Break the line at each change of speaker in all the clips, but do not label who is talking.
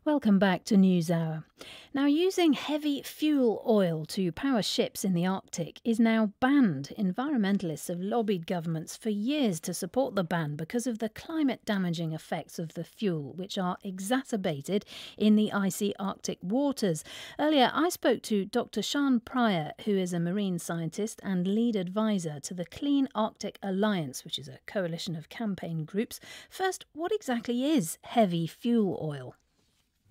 Welcome back to NewsHour. Now, using heavy fuel oil to power ships in the Arctic is now banned. Environmentalists have lobbied governments for years to support the ban because of the climate-damaging effects of the fuel, which are exacerbated in the icy Arctic waters. Earlier, I spoke to Dr. Sian, who is a marine scientist and lead advisor to the Clean Arctic Alliance, which is a coalition of campaign groups. First, what exactly is heavy fuel oil?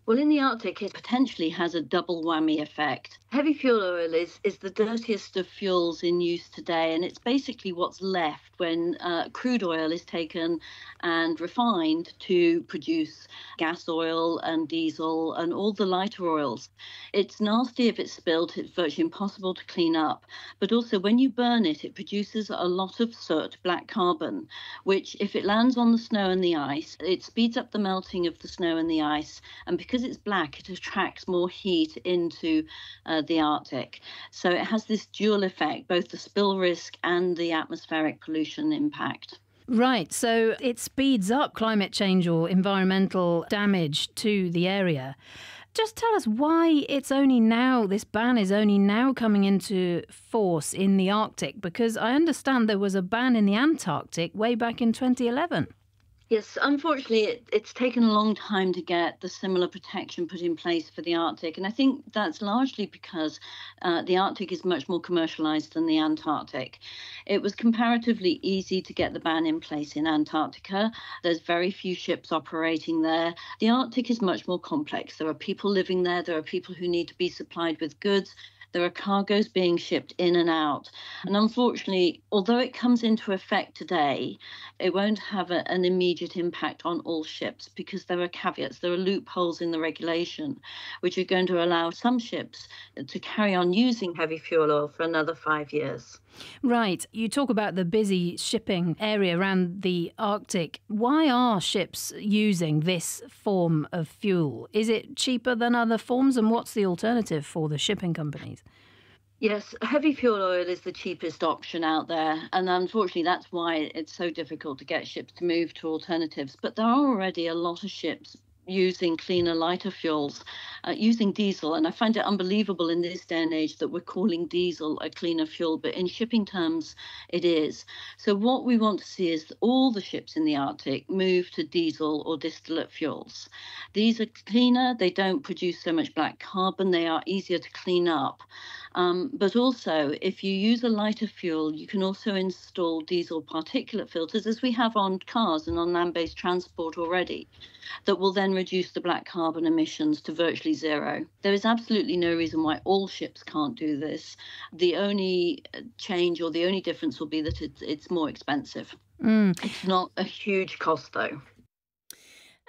Well, in the Arctic, it potentially has a double whammy effect. Heavy fuel oil is the dirtiest of fuels in use today, and it's basically what's left when crude oil is taken and refined to produce gas oil and diesel and all the lighter oils. It's nasty if it's spilled, it's virtually impossible to clean up, but also when you burn it, it produces a lot of soot, black carbon, which if it lands on the snow and the ice, it speeds up the melting of the snow and the ice, and because it's black, it attracts more heat into the Arctic. So it has this dual effect, both the spill risk and the atmospheric pollution impact.
Right, so it speeds up climate change or environmental damage to the area. Just tell us why this ban is only now coming into force in the Arctic, because I understand there was a ban in the Antarctic way back in 2011.
Yes, unfortunately, it's taken a long time to get the similar protection put in place for the Arctic. And I think that's largely because the Arctic is much more commercialized than the Antarctic. It was comparatively easy to get the ban in place in Antarctica. There's very few ships operating there. The Arctic is much more complex. There are people living there. There are people who need to be supplied with goods. There are cargoes being shipped in and out. And unfortunately, although it comes into effect today, it won't have an immediate impact on all ships because there are caveats, there are loopholes in the regulation, which are going to allow some ships to carry on using heavy fuel oil for another 5 years.
Right. You talk about the busy shipping area around the Arctic. Why are ships using this form of fuel? Is it cheaper than other forms? And what's the alternative for the shipping companies?
Yes, heavy fuel oil is the cheapest option out there. And unfortunately, that's why it's so difficult to get ships to move to alternatives. But there are already a lot of ships using cleaner, lighter fuels, using diesel. And I find it unbelievable in this day and age that we're calling diesel a cleaner fuel, but in shipping terms, it is. So what we want to see is all the ships in the Arctic move to diesel or distillate fuels. These are cleaner, they don't produce so much black carbon, they are easier to clean up. But also, if you use a lighter fuel, you can also install diesel particulate filters, as we have on cars and on land-based transport already, that will then reduce the black carbon emissions to virtually zero. There is absolutely no reason why all ships can't do this. The only change or the only difference will be that it's more expensive. It's not a huge cost, though.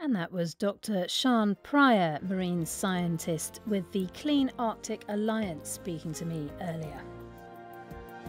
And that was Dr. Sian, marine scientist with the Clean Arctic Alliance, speaking to me earlier.